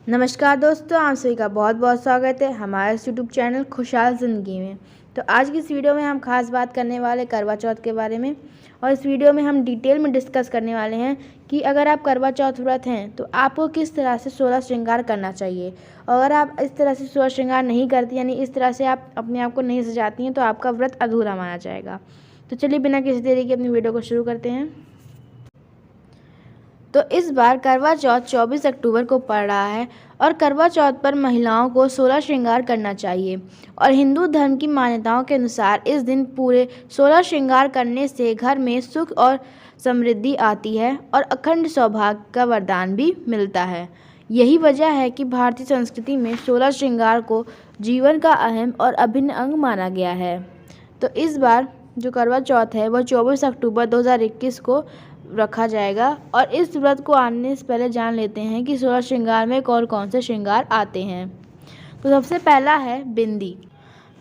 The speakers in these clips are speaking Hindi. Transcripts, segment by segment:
नमस्कार दोस्तों, आप सभी का बहुत बहुत स्वागत है हमारे यूट्यूब चैनल खुशहाल ज़िंदगी में। तो आज की इस वीडियो में हम खास बात करने वाले करवा चौथ के बारे में। और इस वीडियो में हम डिटेल में डिस्कस करने वाले हैं कि अगर आप करवा चौथ व्रत हैं तो आपको किस तरह से 16 श्रृंगार करना चाहिए। और अगर आप इस तरह से 16 श्रृंगार नहीं करती, यानी इस तरह से आप अपने आप को नहीं सजाती हैं, तो आपका व्रत अधूरा माना जाएगा। तो चलिए बिना किसी देरी के अपनी वीडियो को शुरू करते हैं। तो इस बार करवा चौथ 24 अक्टूबर को पड़ रहा है और करवा चौथ पर महिलाओं को 16 श्रृंगार करना चाहिए। और हिंदू धर्म की मान्यताओं के अनुसार इस दिन पूरे 16 श्रृंगार करने से घर में सुख और समृद्धि आती है और अखंड सौभाग्य का वरदान भी मिलता है। यही वजह है कि भारतीय संस्कृति में 16 श्रृंगार को जीवन का अहम और अभिन्न अंग माना गया है। तो इस बार जो करवा चौथ है वह 24 अक्टूबर 2021 को रखा जाएगा। और इस व्रत को आने से पहले जान लेते हैं कि 16 श्रृंगार में कौन कौन से श्रृंगार आते हैं। तो सबसे पहला है बिंदी।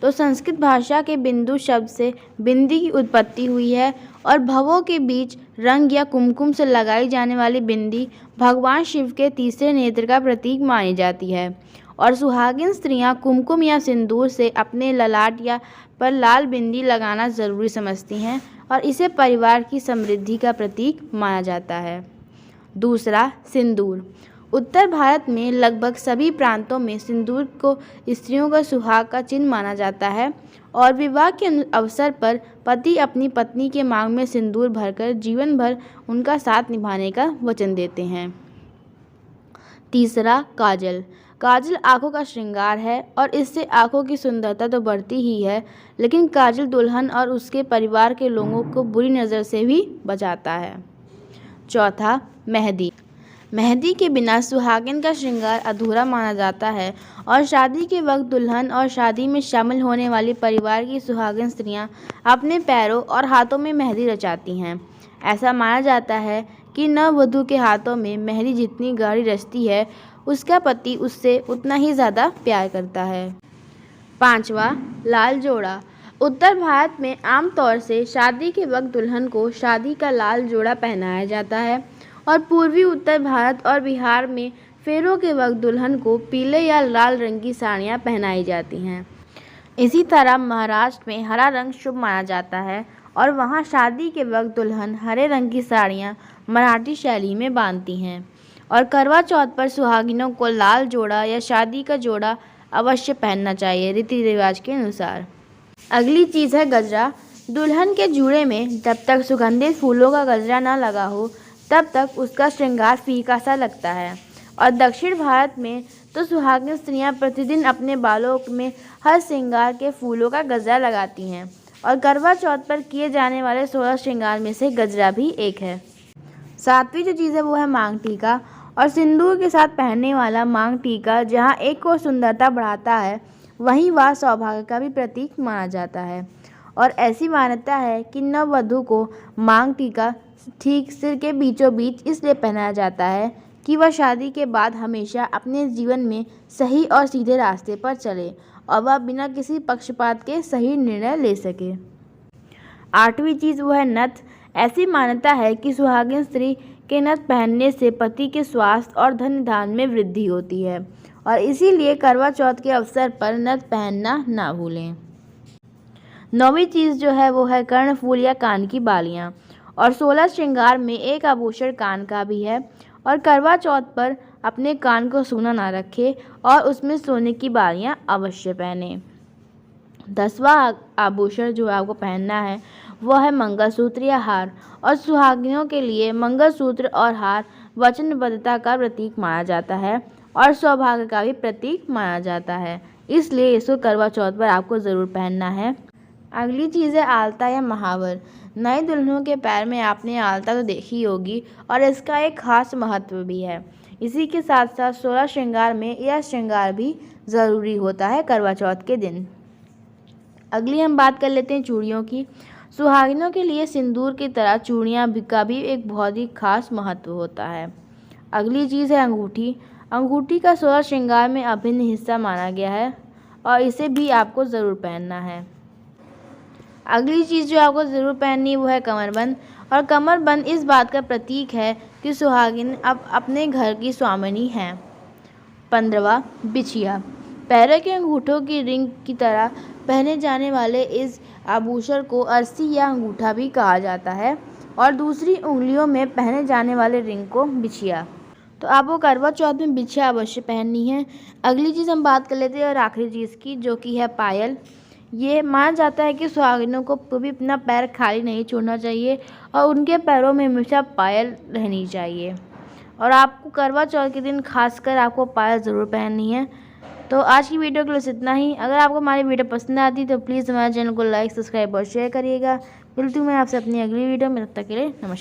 तो संस्कृत भाषा के बिंदु शब्द से बिंदी की उत्पत्ति हुई है और भवों के बीच रंग या कुमकुम से लगाई जाने वाली बिंदी भगवान शिव के तीसरे नेत्र का प्रतीक मानी जाती है। और सुहागिन स्त्रियां कुमकुम या सिंदूर से अपने ललाट या पर लाल बिंदी लगाना ज़रूरी समझती हैं और इसे परिवार की समृद्धि का प्रतीक माना जाता है। दूसरा, सिंदूर। उत्तर भारत में लगभग सभी प्रांतों में सिंदूर को स्त्रियों का सुहाग का चिन्ह माना जाता है और विवाह के अवसर पर पति अपनी पत्नी के मांग में सिंदूर भरकर जीवन भर उनका साथ निभाने का वचन देते हैं। तीसरा, काजल। काजल आँखों का श्रृंगार है और इससे आँखों की सुंदरता तो बढ़ती ही है, लेकिन काजल दुल्हन और उसके परिवार के लोगों को बुरी नज़र से भी बचाता है। चौथा, मेहंदी। मेहंदी के बिना सुहागिन का श्रृंगार अधूरा माना जाता है और शादी के वक्त दुल्हन और शादी में शामिल होने वाली परिवार की सुहागिन स्त्रियां अपने पैरों और हाथों में मेहंदी रचाती हैं। ऐसा माना जाता है कि नववधू के हाथों में मेहंदी जितनी गाढ़ी रचती है, उसका पति उससे उतना ही ज़्यादा प्यार करता है। पांचवा, लाल जोड़ा। उत्तर भारत में आमतौर से शादी के वक्त दुल्हन को शादी का लाल जोड़ा पहनाया जाता है और पूर्वी उत्तर भारत और बिहार में फेरों के वक्त दुल्हन को पीले या लाल रंग की साड़ियाँ पहनाई जाती हैं। इसी तरह महाराष्ट्र में हरा रंग शुभ माना जाता है और वहाँ शादी के वक्त दुल्हन हरे रंग की साड़ियाँ मराठी शैली में बांधती हैं। और करवा चौथ पर सुहागिनों को लाल जोड़ा या शादी का जोड़ा अवश्य पहनना चाहिए रीति रिवाज के अनुसार। अगली चीज़ है गजरा। दुल्हन के जूड़े में जब तक सुगंधित फूलों का गजरा न लगा हो तब तक उसका श्रृंगार फीका सा लगता है। और दक्षिण भारत में तो सुहागिन स्त्रियां प्रतिदिन अपने बालों में हर श्रृंगार के फूलों का गजरा लगाती हैं और करवा चौथ पर किए जाने वाले 16 श्रृंगार में से गजरा भी एक है। सातवीं जो चीज़ है वो है मांग टीका। और सिंदूर के साथ पहनने वाला मांग टीका जहाँ एक और सुंदरता बढ़ाता है, वहीं वह सौभाग्य का भी प्रतीक माना जाता है। और ऐसी मान्यता है कि नववधू को मांग टीका ठीक सिर के बीचों बीच इसलिए पहनाया जाता है कि वह शादी के बाद हमेशा अपने जीवन में सही और सीधे रास्ते पर चले और वह बिना किसी पक्षपात के सही निर्णय ले सके। आठवीं चीज़ वो है नथ। ऐसी मान्यता है कि सुहागिन स्त्री के नथ पहनने से पति के स्वास्थ्य और धन धान में वृद्धि होती है और इसीलिए करवा चौथ के अवसर पर नथ पहनना ना भूलें। नौवीं चीज़ जो है वो है कर्णफूल या कान की बालियाँ। और 16 श्रृंगार में एक आभूषण कान का भी है और करवा चौथ पर अपने कान को सूना ना रखें और उसमें सोने की बालियाँ अवश्य पहने। 10वां आभूषण जो आपको पहनना है वह है मंगलसूत्र या हार। और सुहागिनों के लिए मंगलसूत्र और हार वचनबद्धता का प्रतीक माना जाता है और सौभाग्य का भी प्रतीक माना जाता है, इसलिए इसको करवा चौथ पर आपको ज़रूर पहनना है। अगली चीज़ है आलता या महावर। नए दुल्हनों के पैर में आपने आलता तो देखी होगी और इसका एक खास महत्व भी है। इसी के साथ साथ 16 श्रृंगार में यह श्रृंगार भी ज़रूरी होता है करवा चौथ के दिन। अगली हम बात कर लेते हैं चूड़ियों की। सुहागिनों के लिए सिंदूर की तरह चूड़ियाँ का भी एक बहुत ही खास महत्व होता है। अगली चीज़ है अंगूठी। अंगूठी का 16 श्रृंगार में अभिन्न हिस्सा माना गया है और इसे भी आपको ज़रूर पहनना है। अगली चीज़ जो आपको ज़रूर पहननी है वो है कमरबंद। और कमरबंद इस बात का प्रतीक है कि सुहागिन अब अपने घर की स्वामिनी हैं। 15वां बिछिया। पैरों के अंगूठों की रिंग की तरह पहने जाने वाले इस आभूषण को अरसी या अंगूठा भी कहा जाता है और दूसरी उंगलियों में पहने जाने वाले रिंग को बिछिया। तो आपको करवा चौथ में बिछिया अवश्य पहननी है। अगली चीज़ हम बात कर लेते हैं और आखिरी चीज़ की, जो कि है पायल। ये माना जाता है कि सुहागिनों को कभी अपना पैर खाली नहीं छोड़ना चाहिए और उनके पैरों में हमेशा पायल रहनी चाहिए और आपको करवा चौथ के दिन खासकर आपको पायल ज़रूर पहननी है। तो आज की वीडियो के लिए इतना ही। अगर आपको हमारी वीडियो पसंद आती तो प्लीज़ हमारे चैनल को लाइक, सब्सक्राइब और शेयर करिएगा। मिलती हूँ मैं आपसे अपनी अगली वीडियो में, तब तक के लिए नमस्कार।